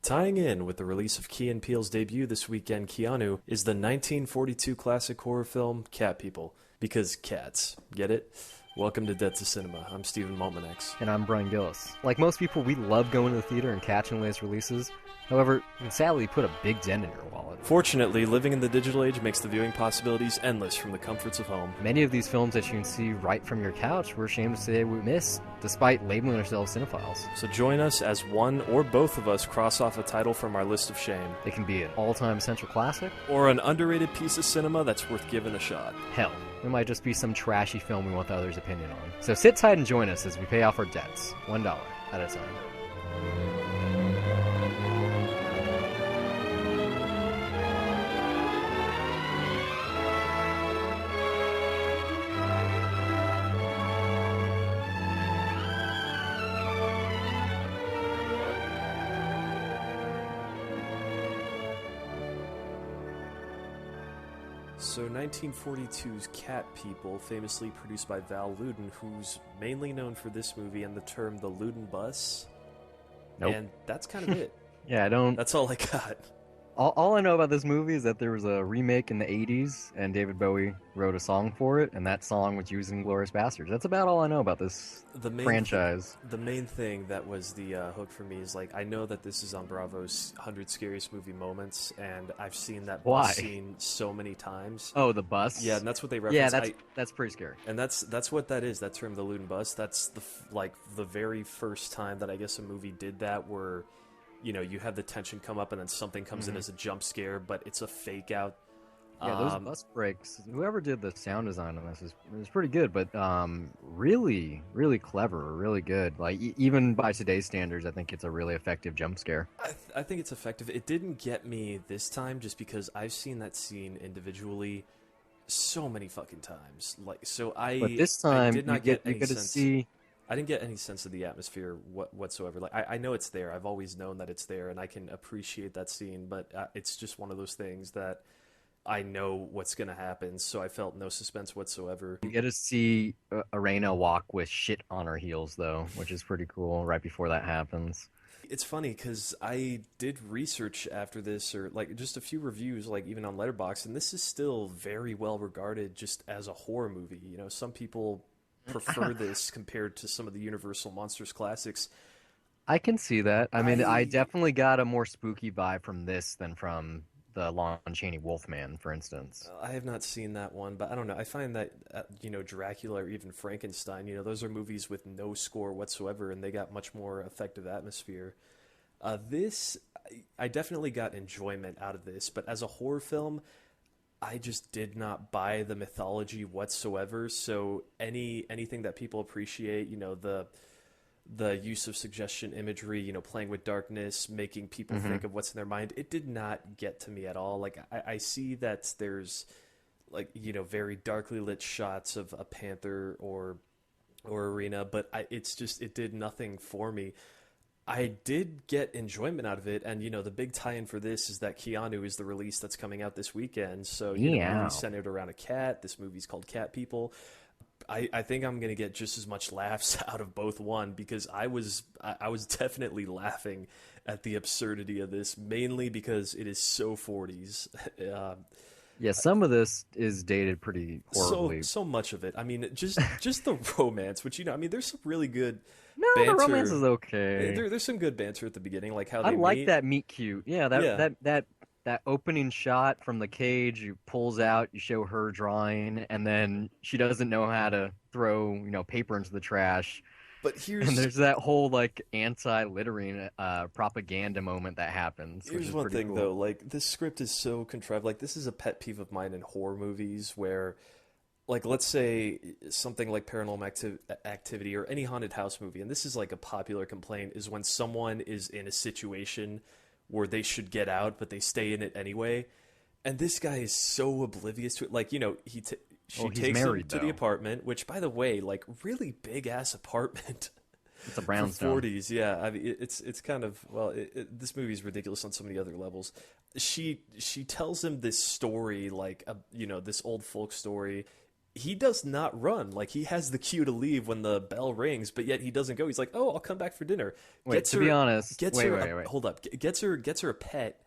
Tying in with the release of Key and Peele's debut this weekend, Keanu, is the 1942 classic horror film Cat People. Because cats. Get it? Welcome to Death to Cinema. I'm Stephen Maltmanex. And I'm Brian Gillis. Like most people, we love going to the theater and catching the latest releases. However, it can sadly put a big dent in your wallet. Fortunately, living in the digital age makes the viewing possibilities endless from the comforts of home. Many of these films that you can see right from your couch, we're ashamed to say we miss, despite labeling ourselves cinephiles. So join us as one or both of us cross off a title from our list of shame. It can be an all-time essential classic, or an underrated piece of cinema that's worth giving a shot. Hell, it might just be some trashy film we want the others' opinion on. So sit tight and join us as we pay off our debts, $1 at a time. So 1942's Cat People, famously produced by Val Lewden, who's mainly known for this movie and the term the Lewden Bus. Nope. And that's kind of it. Yeah, I don't... That's all I got. All I know about this movie is that there was a remake in the 80s, and David Bowie wrote a song for it, and that song was used in Glorious Bastards. That's about all I know about this franchise. The main thing that was the hook for me is, like, I know that this is on Bravo's 100 Scariest Movie Moments, and I've seen that bus scene so many times. Oh, the bus? Yeah, and that's what they reference. Yeah, that's pretty scary. And that's what that is, that term, the Lewden Bus. That's the very first time that I guess a movie did that, where... You know, you have the tension come up and then something comes in as a jump scare, but it's a fake out. Yeah, those bus breaks, whoever did the sound design on this was pretty good, but really, really clever, really good. Like, even by today's standards, I think it's a really effective jump scare. I think it's effective. It didn't get me this time just because I've seen that scene individually so many fucking times. But this time, I did not get any to sense. see... I didn't get any sense of the atmosphere whatsoever. Like, I know it's there. I've always known that it's there, and I can appreciate that scene. But it's just one of those things that I know what's going to happen, so I felt no suspense whatsoever. You get to see Arena walk with shit on her heels, though, which is pretty cool. Right before that happens. It's funny because I did research after this, or like just a few reviews, like even on Letterboxd, and this is still very well regarded just as a horror movie. You know, some people prefer this compared to some of the Universal Monsters classics. I can see that. I mean, I definitely got a more spooky vibe from this than from the Lon Chaney Wolfman, for instance. I have not seen that one, but I don't know. I find that, Dracula or even Frankenstein, those are movies with no score whatsoever, and they got much more effective atmosphere. I definitely got enjoyment out of this, but as a horror film, I just did not buy the mythology whatsoever. So anything that people appreciate, the use of suggestion imagery, playing with darkness, making people think of what's in their mind, it did not get to me at all. Like, I see that there's, very darkly lit shots of a panther or Arena, but it did nothing for me. I did get enjoyment out of it, and, the big tie-in for this is that Keanu is the release that's coming out this weekend, so, movie's centered around a cat. This movie's called Cat People. I think I'm going to get just as much laughs out of both one, because I was definitely laughing at the absurdity of this, mainly because it is so 40s. Yeah, some of this is dated pretty horribly. So much of it. I mean, just the romance, which, there's some really good... No, banter. The romance is okay. There's some good banter at the beginning, like how they I like meet. that meet cute. Yeah, that opening shot from the cage, you pulls out, you show her drawing, and then she doesn't know how to throw, paper into the trash. But and there's that whole like anti-littering propaganda moment that happens. Here's one thing, though, like, this script is so contrived. Like, this is a pet peeve of mine in horror movies where, like, let's say something like Paranormal Activity or any haunted house movie, and this is like a popular complaint, is when someone is in a situation where they should get out, but they stay in it anyway. And this guy is so oblivious to it. Like, she takes him to the apartment, which, by the way, like, really big-ass apartment. It's a brownstone. 40s, yeah. I mean, it's kind of, well, this movie's ridiculous on so many other levels. She tells him this story, like, this old folk story, he does not run. Like, he has the cue to leave when the bell rings, but yet he doesn't go. He's like, "Oh, I'll come back for dinner." Wait, Gets to be her, honest, gets wait, her. wait, wait. Hold up. Gets her a pet.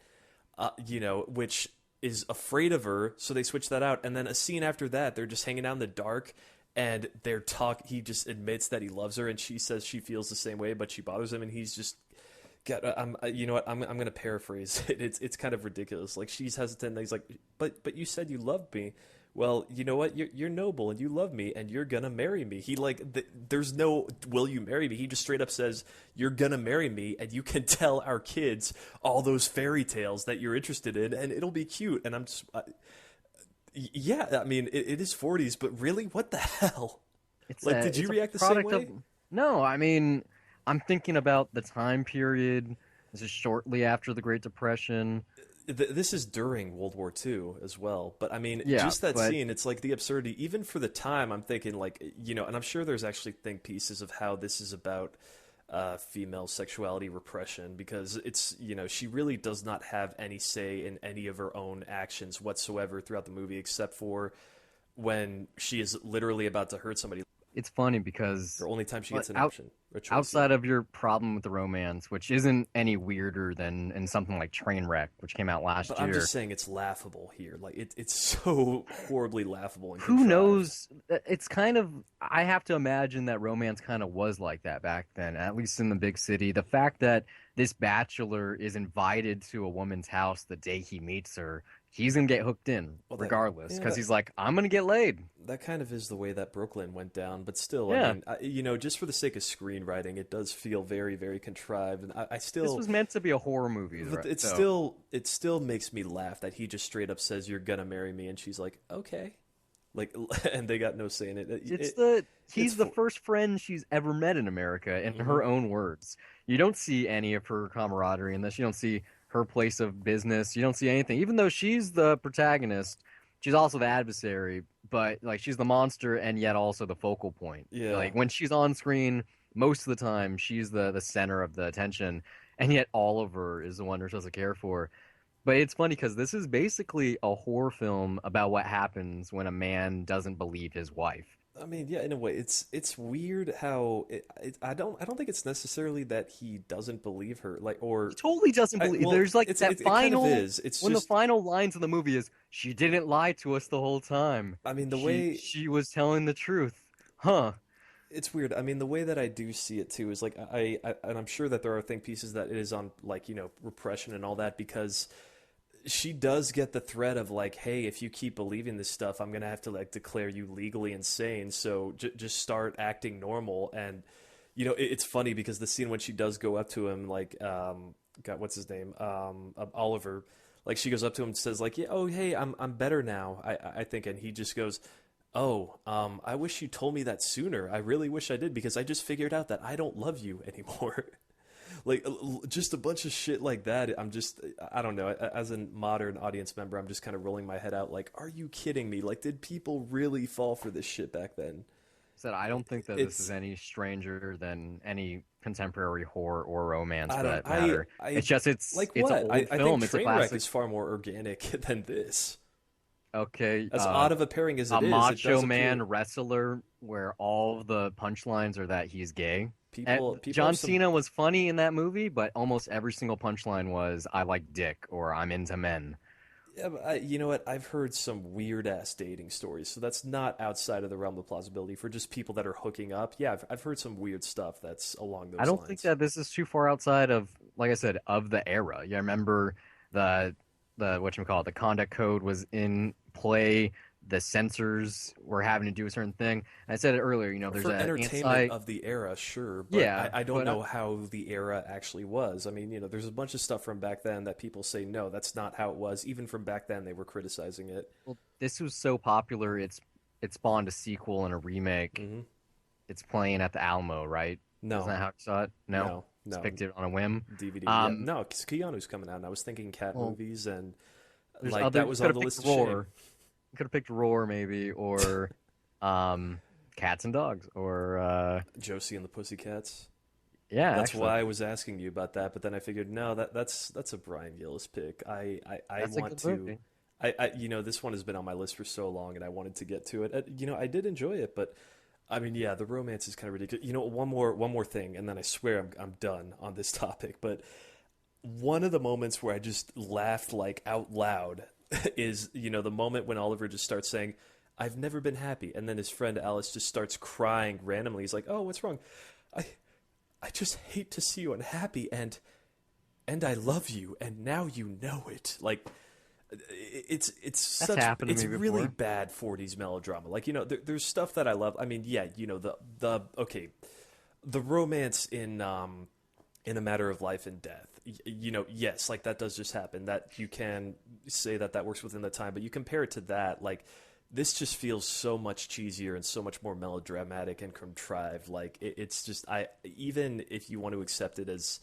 Which is afraid of her. So they switch that out, and then a scene after that, they're just hanging out in the dark, and they're talk. He just admits that he loves her, and she says she feels the same way, but she bothers him, and he's just God, you know what? I'm gonna paraphrase it. It's kind of ridiculous. Like, she's hesitant. And he's like, but you said you loved me. Well, you know what? You're noble and you love me and you're gonna marry me. He like there's no will you marry me. He just straight up says you're gonna marry me and you can tell our kids all those fairy tales that you're interested in and it'll be cute. And I'm just yeah. I mean, it is 40s, but really, what the hell? Like, did you react the same way? No, I mean, I'm thinking about the time period. This is shortly after the Great Depression. This is during World War II as well, but I mean, Yeah, just that but scene, it's like the absurdity, even for the time, I'm thinking like, and I'm sure there's actually think pieces of how this is about female sexuality repression because it's, she really does not have any say in any of her own actions whatsoever throughout the movie, except for when she is literally about to hurt somebody. it's funny because The only time she gets an out, option or choice. outside of your problem with the romance, which isn't any weirder than in something like Trainwreck, which came out last But year. I'm just saying it's laughable here. Like it's so horribly laughable and Who contrived. knows? It's kind of, I have to imagine that romance kind of was like that back then, at least in the big city. The fact that this bachelor is invited to a woman's house the day he meets her, he's gonna get hooked in Well, regardless because that he's like, I'm gonna get laid. that kind of is the way that Brooklyn went down. But still, Yeah. I mean, just for the sake of screenwriting, it does feel very, very contrived. And I This still, was meant to be a horror movie, but right? it still makes me laugh that he just straight up says, "You're gonna marry me," and she's like, "Okay," like, and they got no say in it. He's It's the first friend she's ever met in America, in her own words. You don't see any of her camaraderie in this. You don't see her place of business. You don't see anything. Even though she's the protagonist, she's also the adversary, but like she's the monster and yet also the focal point. Yeah. Like when she's on screen, most of the time she's the center of the attention, and yet Oliver is the one we're supposed to care for. But it's funny because this is basically a horror film about what happens when a man doesn't believe his wife. I mean, yeah, in a way, it's weird how I don't think it's necessarily that he doesn't believe her, like, or He totally doesn't believe. well, There's like that it kind of final is. It's when the just, final lines of the movie is she didn't lie to us the whole time. I mean, the She way she was telling the truth. Huh. it's weird. I mean, the way that I do see it too is like and I'm sure that there are think pieces that it is on like repression and all that because she does get the threat of like, hey, if you keep believing this stuff, I'm gonna have to like declare you legally insane. So just start acting normal. And it's funny because the scene when she does go up to him, like, God, what's his name, Oliver, like she goes up to him and says like, yeah, oh hey, I'm better now, I think, and he just goes, oh, I wish you told me that sooner. I really wish I did because I just figured out that I don't love you anymore. Like, just a bunch of shit like that. I don't know. As a modern audience member, I'm just kind of rolling my head out like, are you kidding me? Like, did people really fall for this shit back then? Said I don't think that this is any stranger than any contemporary horror or romance for that matter. It's just it's like it's what? an old I film. think It's a Trainwreck classic. is far more organic than this. Okay, As odd of a pairing as a it is, it macho does man appeal. wrestler where all the punchlines are that he's gay. People John have some. Cena was funny in that movie, but almost every single punchline was "I like dick" or "I'm into men." Yeah, but you know what? I've heard some weird ass dating stories, so that's not outside of the realm of plausibility for just people that are hooking up. Yeah, I've heard some weird stuff that's along I those don't think lines. that this is too far outside of, like I said, of the era. You remember the the conduct code was in play. The censors were having to do a certain thing. I said it earlier. There's For a entertainment of the era, sure, but yeah, I don't but know how the era actually was. I mean, there's a bunch of stuff from back then that people say, no, that's not how it was. Even from back then, they were criticizing it. well, this was so popular. It spawned a sequel and a remake. Hmm. It's playing at the Alamo, right? Isn't No, that how you saw it? No, no, it's no. picked it on a whim. DVD, yeah. Um, No, because Keanu's coming out, and I was thinking cat well, movies, and there's like other. that You was could on have the picked list of shame. Roar. You could have picked Roar maybe, or Cats and Dogs, or Josie and the Pussycats. yeah, That's actually, why I was asking you about that, but then I figured no, that's a Brian Gillis pick. I that's a want good to movie. This one has been on my list for so long, and I wanted to get to it. I did enjoy it, but I mean, yeah, the romance is kind of ridiculous. One more thing, and then I swear I'm done on this topic. But one of the moments where I just laughed like out loud is, the moment when Oliver just starts saying, "I've never been happy," and then his friend Alice just starts crying randomly. He's like, "Oh, what's wrong? I I just hate to see you unhappy, and I love you, and now you know it." Like, That's happened to it's me really before. bad 40s melodrama. Like, there's stuff that I love. I mean, yeah, the okay, the romance in A Matter of Life and Death. Yes, like that does just happen. That you can say that works within the time, but you compare it to that, like this just feels so much cheesier and so much more melodramatic and contrived. Like it's just even if you want to accept it as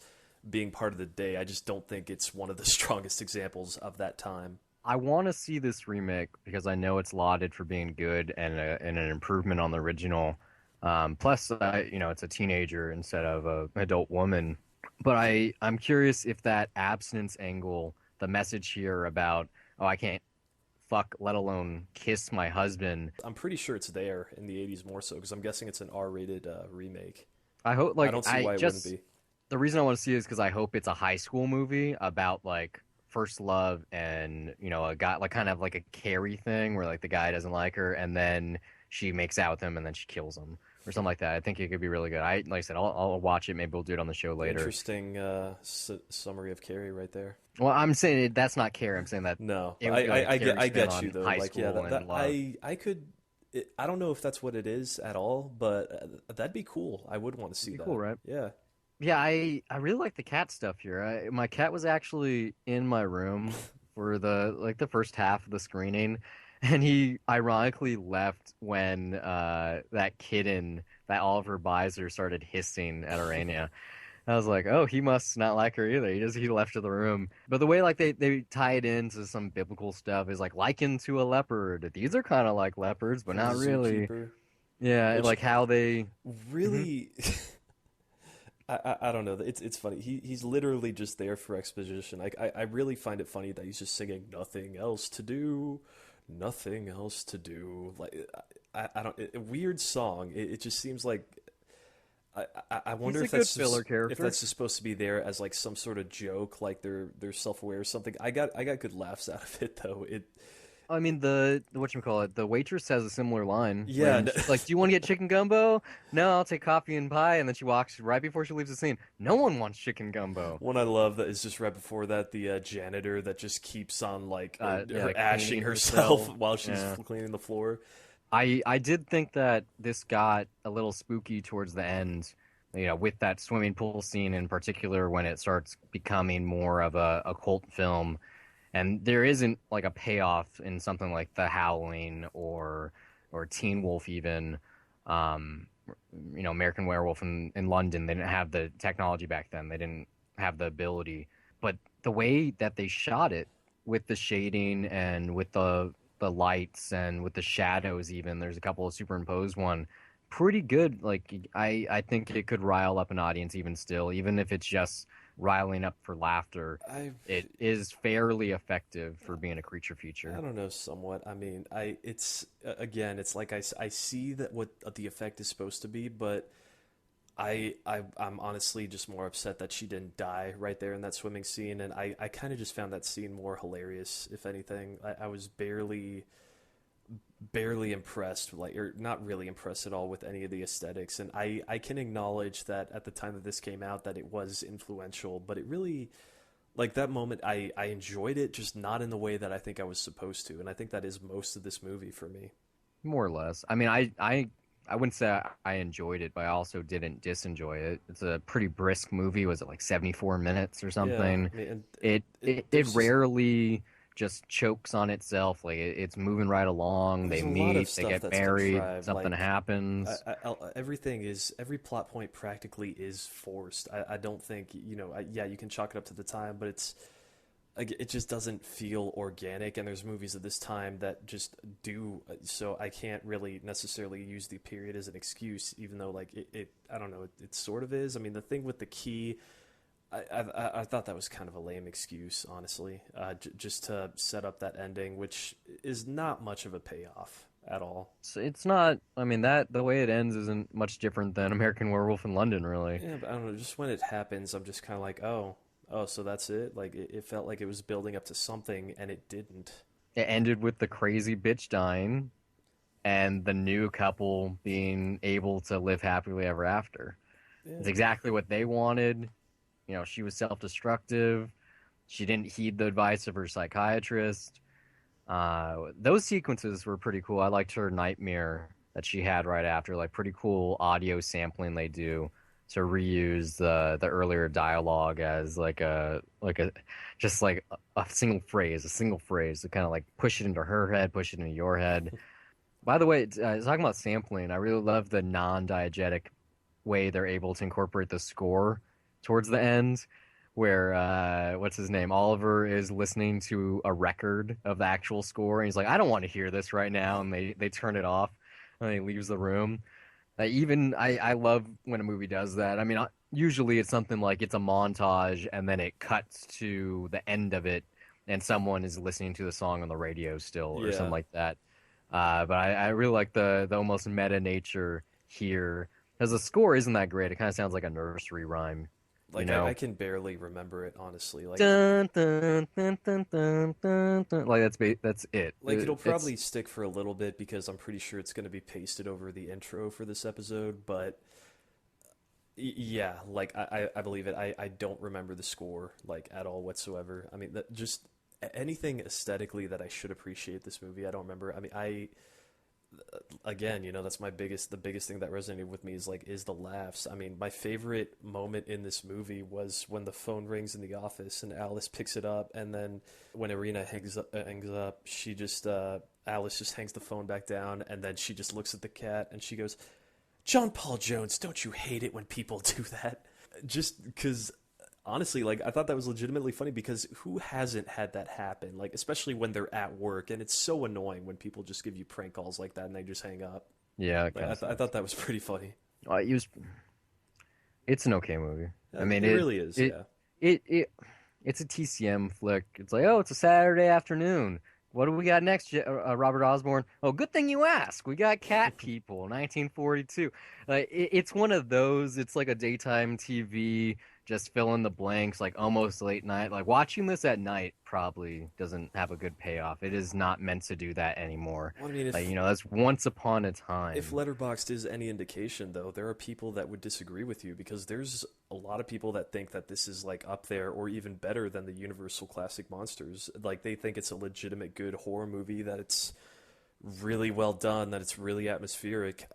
being part of the day, I just don't think it's one of the strongest examples of that time. I want to see this remake because I know it's lauded for being good and an improvement on the original. Plus, it's a teenager instead of an adult woman. But I'm curious if that abstinence angle, the message here about, oh, I can't fuck, let alone kiss my husband. I'm pretty sure it's there in the 80s more so because I'm guessing it's an R-rated remake. I hope, I like, don't see why it wouldn't be. the reason I want to see it is because I hope it's a high school movie about like first love and a guy, like kind of like a Carrie thing where like the guy doesn't like her and then she makes out with him and then she kills him or something like that. I think it could be really good. Like I said, I'll watch it. Maybe we'll do it on the show later. Interesting summary of Carrie right there. Well, I'm saying that's not Carrie. I'm saying that No, it would be like a I Carrie spin get you on though. high Like, yeah, school and love. I could. I don't know if that's what it is at all, but that'd be cool. I would want to It'd see be cool, that. right? Yeah. Yeah, I really like the cat stuff here. My cat was actually in my room for the first half of the screening, and he ironically left when that kitten that Oliver buys her started hissing at Arania. I was like, oh, he must not like her either. He left to the room. But the way like they tie it into some biblical stuff is like likened to a leopard. These are kind of like leopards, but From the not really. Zookeeper, Yeah, which like how they. Mhm. really, I don't know. It's funny. He's literally just there for exposition. Like I really find it funny that he's just singing "Nothing else to do, nothing else to do." Like I don't. A weird song. It just seems like I He's wonder a if good filler if character. that's just supposed to be there as like some sort of joke, like they're self aware or something. I got good laughs out of it though. I mean, the whatchamacallit, the waitress has a similar line Yeah. when she's like, "Do you want to get chicken gumbo?" "No, I'll take coffee and pie." And then she walks right before she leaves the scene. No one wants chicken gumbo. One I love that is just right before that, the janitor that just keeps on like Yeah, her ashing cleaning herself herself. while she's Yeah. cleaning the floor. I did think that this got a little spooky towards the end, with that swimming pool scene in particular when it starts becoming more of a cult film, and there isn't like a payoff in something like The Howling or Teen Wolf even. Um, American Werewolf in London. They didn't have the technology back then. They didn't have the ability, but the way that they shot it with the shading and with the lights and with the shadows, even there's a couple of superimposed one, pretty good. Like I think it could rile up an audience even still, even if it's just riling up for laughter. I It is fairly effective for being a creature I feature. don't know, somewhat. I mean, it's again, it's like I see that what the effect is supposed to be, but I'm honestly just more upset that she didn't die right there in that swimming scene, and I kind of just found that scene more hilarious, if anything. I was barely impressed, like, or not really impressed at all with any of the aesthetics. And I can acknowledge that at the time that this came out, that it was influential, but it really, like that moment, I enjoyed it, just not in the way that I think I was supposed to. And I think that is most of this movie for me. More or less. I mean, I wouldn't say I enjoyed it, but I also didn't disenjoy it. It's a pretty brisk movie. Was it like 74 minutes or Yeah, something? I mean, and It rarely just chokes on itself. Like it's moving right along. They there's a lot of meet, they stuff get that's married, contrived. something Like happens. every plot point practically is forced. I don't think, yeah, you can chalk it up to the time, but it's like it just doesn't feel organic. And there's movies of this time that just do. So I can't really necessarily use the period as an excuse, even though like it I don't know, it sort of is. I mean, the thing with the key, I thought that was kind of a lame excuse, honestly, just to set up that ending, which is not much of a payoff at all. So it's not. I mean, that the way it ends isn't much different than American Werewolf in London, really. Yeah, but I don't know. Just when it happens, I'm just kind of like, oh, so that's it. Like it felt like it was building up to something, and it didn't. It ended with the crazy bitch dying, and the new couple being able to live happily ever after. It's Yeah. exactly what they wanted. You know, she was self-destructive. She didn't heed the advice of her psychiatrist. Those sequences were pretty cool. I liked her nightmare that she had right after, like pretty cool audio sampling they do to reuse the earlier dialogue as like a just like a single phrase to kind of like push it into her head, push it into your head. By the way, talking about sampling, I really love the non-diegetic way they're able to incorporate the score towards the end, where what's his name? Oliver is listening to a record of the actual score, and he's like, "I don't want to hear this right now," and they turn it off, and he leaves the room. I love when a movie does that. I mean, usually it's something like it's a montage, and then it cuts to the end of it, and someone is listening to the song on the radio still, or something Yeah. like that. But I really like the almost meta nature here, because the score isn't that great. It kind of sounds like a nursery rhyme, you Like I know? can barely remember it, honestly. Dun, dun, dun, dun, dun, dun, dun. Like that's it. Like it'll It's probably stick for a little bit because I'm pretty sure it's going to be pasted over the intro for this episode, but yeah, like I believe it. I don't remember the score like at all whatsoever. I mean, that just anything aesthetically that I should appreciate this movie, I don't remember. I mean, I again, that's the biggest thing that resonated with me is the laughs. I mean, my favorite moment in this movie was when the phone rings in the office and Alice picks it up, and then when Irina hangs up, she just Alice just hangs the phone back down, and then she just looks at the cat and she goes, "John Paul Jones, don't you hate it when people do that?" Just because honestly, like I thought that was legitimately funny because who hasn't had that happen? Like especially when they're at work, and it's so annoying when people just give you prank calls like that and they just hang up. yeah, it Like kind of I thought sucks. that was pretty funny. He was. It's an okay movie. I mean, It really is, it yeah. it it's a TCM flick. It's like, oh, it's a Saturday afternoon. What do we got next, Robert Osborne? Oh, good thing you asked. We got Cat People, 1942. Like it's one of those. It's like a daytime TV, just fill in the blanks, like almost late night. Like watching this at night probably doesn't have a good payoff. It is not meant to do that anymore. Well, I mean, Like that's once upon a if time. Letterboxd is any indication, though, there are people that would disagree with you because there's a lot of people that think that this is like up there or even better than the Universal classic monsters. Like they think it's a legitimate good horror movie, that it's really well done, that it's really atmospheric.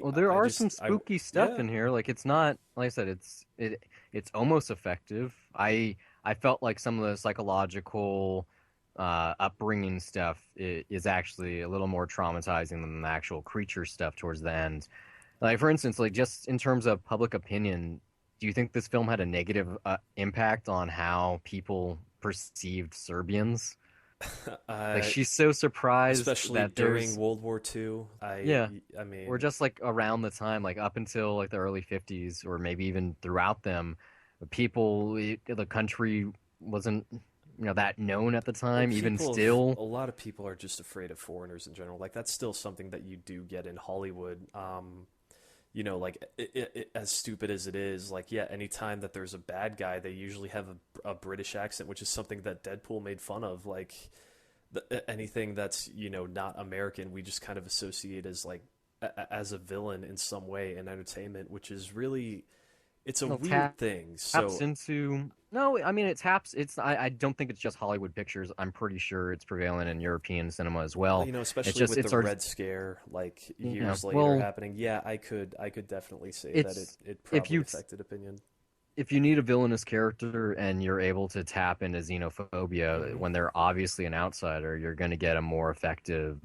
Well, there I are just some I spooky stuff yeah. in here. Like it's not, like I said, it's almost effective. I felt like some of the psychological upbringing stuff is actually a little more traumatizing than the actual creature stuff towards the end. Like for instance, like just in terms of public opinion, do you think this film had a negative impact on how people perceived Serbians? Like uh, she's so surprised Especially that during there's World War II. yeah, I or mean, just like around the time, like up until like the early 50s, or maybe even throughout them, the country wasn't, that known at the well, time, even still. a lot of people are just afraid of foreigners in general. Like that's still something that you do get in Hollywood. Like as stupid as it is, like yeah, anytime that there's a bad guy, they usually have a British accent, which is something that Deadpool made fun of. Like anything that's not American, we just kind of associate as like as a villain in some way in entertainment, which is really it's a Well, weird thing. taps So into no, I mean it taps. I don't think it's just Hollywood pictures. I'm pretty sure it's prevalent in European cinema as well. It's especially just with the it's our Red Scare like yeah. years later Well, happening, yeah, I could definitely say that it's it if probably you affected opinion. if you need a villainous character and you're able to tap into xenophobia Hmm. when they're obviously an outsider, you're going to get a more effective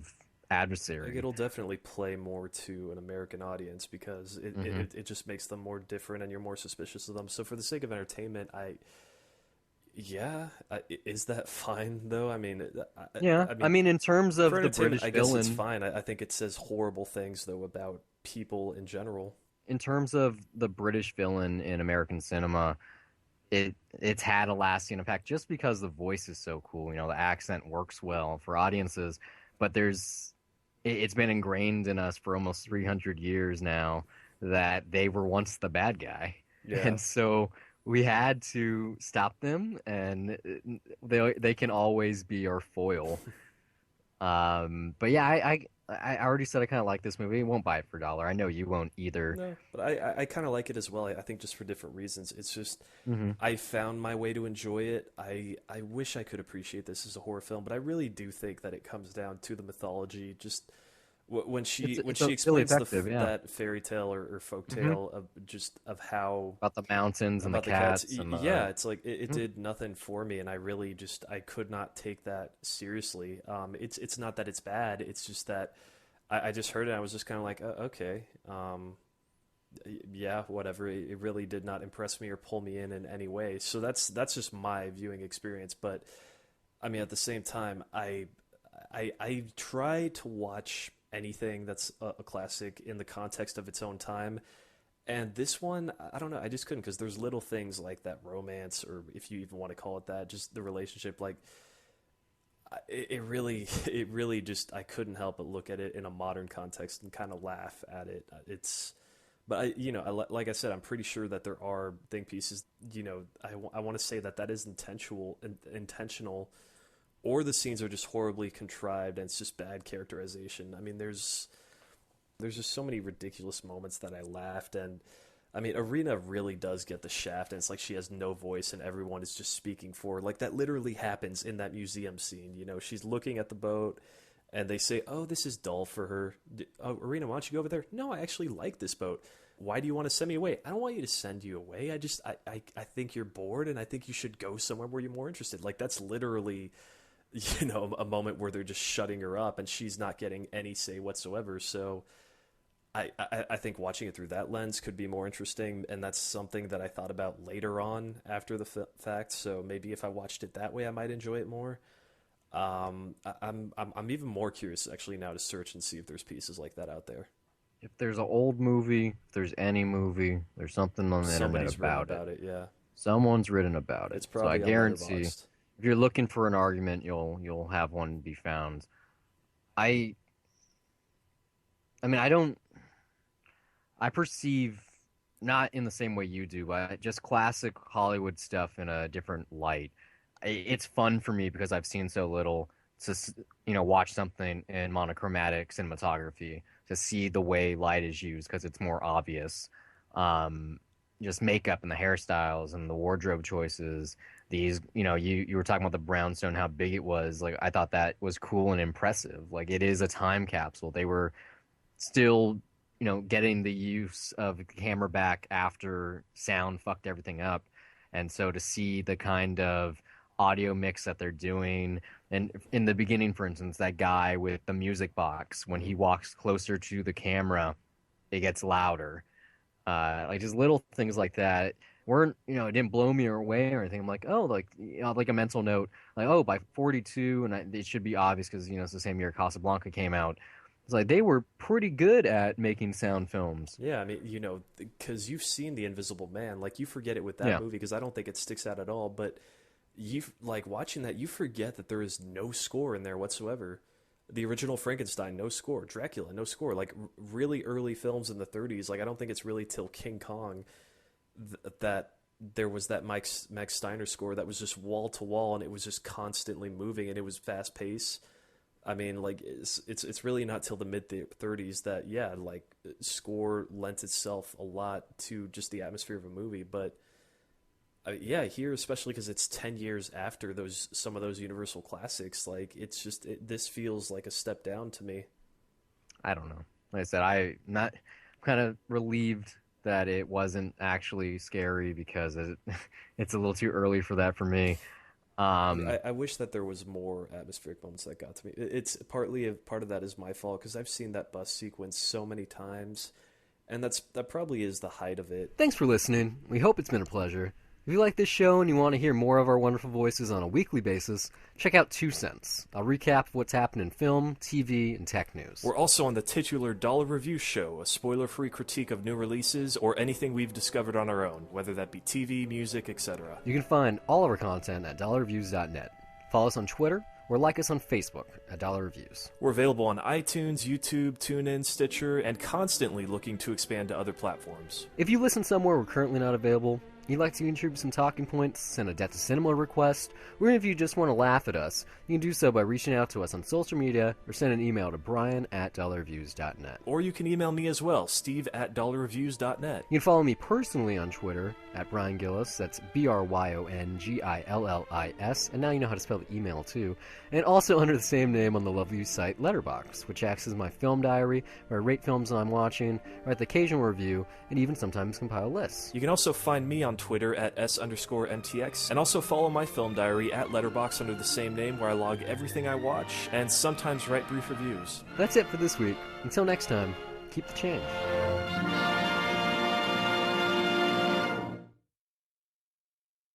Like adversary. it'll definitely play more to an American audience because Hmm. it just makes them more different and you're more suspicious of them. So for the sake of entertainment, is that fine though? I mean, Yeah, I I mean, mean, in terms for of the entertainment, British I guess it's villain, fine. I think it says horrible things though about people in general. in terms of the British villain in American cinema, it's had a lasting impact just because the voice is so cool. You know, the accent works well for audiences, but it's been ingrained in us for almost 300 years now that they were once the bad guy. Yeah. And so we had to stop them, and they can always be our foil. But yeah, I already said I kind of like this movie. I won't buy it for a dollar. I know you won't either. No, but I kind of like it as well. I think just for different reasons. It's just Hmm. I found my way to enjoy it. I wish I could appreciate this as a horror film, but I really do think that it comes down to the mythology. Just when It's she really explains effective, yeah. that fairy tale or folk Hmm. tale of just of how About the mountains and the about the cats, cats and yeah, the. it's like it Mhm. did nothing for me, and I really just I could not take that seriously. It's not that it's bad. It's just that I just heard it. I was just kind of like, okay. Yeah, whatever. It really did not impress me or pull me in any way. So that's just my viewing experience. But I mean, at the same time, I try to watch anything that's a classic in the context of its own time. And this one, I don't know, I just couldn't because there's little things like that romance, or if you even want to call it that, just the relationship. Like it really, it really just I couldn't help but look at it in a modern context and kind of laugh at it. It's but like I said, I'm pretty sure that there are think pieces. I want to say that that is intentional, or the scenes are just horribly contrived and it's just bad characterization. I mean, there's just so many ridiculous moments that I laughed, and I mean, Arena really does get the shaft, and it's like she has no voice and everyone is just speaking for her. Like that literally happens in that museum scene. She's looking at the boat and they say, "Oh, this is dull for her." "Oh, Arena, why don't you go over there?" "No, I actually like this boat." "Why do you want to send me away?" "I don't want you to send you away. I think you're bored and I think you should go somewhere where you're more interested." Like that's literally, a moment where they're just shutting her up and she's not getting any say whatsoever. So I think watching it through that lens could be more interesting, and that's something that I thought about later on after the fact. So maybe if I watched it that way, I might enjoy it more. I'm even more curious actually now to search and see if there's pieces like that out there. If there's an old movie, if there's any movie, there's something on the internet Somebody's written about it. about it, yeah. Someone's written about it. It's So I probably on guarantee Letterboxd. if you're looking for an argument, you'll have one be found. I I mean I perceive not in the same way you do, but just classic Hollywood stuff in a different light. It's fun for me because I've seen so little to watch something in monochromatic cinematography to see the way light is used because it's more obvious. Um, just makeup and the hairstyles and the wardrobe choices. These, you were talking about the brownstone, how big it was. Like I thought that was cool and impressive. Like it is a time capsule. They were still, getting the use of camera back after sound fucked everything up. And so to see the kind of audio mix that they're doing, and in the beginning, for instance, that guy with the music box, when Hmm. he walks closer to the camera, it gets louder. Like just little things like that weren't, it didn't blow me away or anything. I'm like, oh, like, like a mental note, like, oh, by 42, and it should be obvious because, it's the same year Casablanca came out. It's like they were pretty good at making sound films. Yeah, I mean, because you've seen The Invisible Man, like you forget it with that Yeah. movie because I don't think it sticks out at all. But you like watching that, you forget that there is no score in there whatsoever. The original Frankenstein, no score. Dracula, no score. Like really early films in the 30s. Like I don't think it's really till King Kong that there was that Max Steiner score that was just wall to wall and it was just constantly moving and it was fast paced. I mean, like it's really not till the mid 30s that yeah, like score lent itself a lot to just the atmosphere of a movie. But yeah, here especially because it's 10 years after those some of those Universal classics, like this feels like a step down to me. I don't know. Like I said, I'm kind of relieved that it wasn't actually scary because it's a little too early for that for me. I mean, Um, I wish that there was more atmospheric moments that got to me. It's partly a part of that is my fault because I've seen that bus sequence so many times, and that probably is the height of it. Thanks for listening. We hope it's been a pleasure. If you like this show and you want to hear more of our wonderful voices on a weekly basis, check out 2 Cents, a recap of what's happened in film, TV, and tech news. We're also on the titular Dollar Review Show, a spoiler-free critique of new releases or anything we've discovered on our own, whether that be TV, music, etc. You can find all of our content at dollarreviews.net. Follow us on Twitter, or like us on Facebook at Dollar Reviews. We're available on iTunes, YouTube, TuneIn, Stitcher, and constantly looking to expand to other platforms. If you listen somewhere we're currently not available, you'd like to contribute some talking points, send a Death to Cinema request, or if you just want to laugh at us, you can do so by reaching out to us on social media or send an email to brian@dollarreviews.net. Or you can email me as well, steve@dollarreviews.net. You can follow me personally on Twitter at Brian Gillis, that's BRYONGILLIS, and now you know how to spell the email too, and also under the same name on the lovely site Letterboxd, which acts as my film diary, where I rate films I'm watching, write the occasional review, and even sometimes compile lists. You can also find me on Twitter at S_MTX, and also follow my film diary at Letterboxd under the same name, where I log everything I watch, and sometimes write brief reviews. That's it for this week. Until next time, keep the change.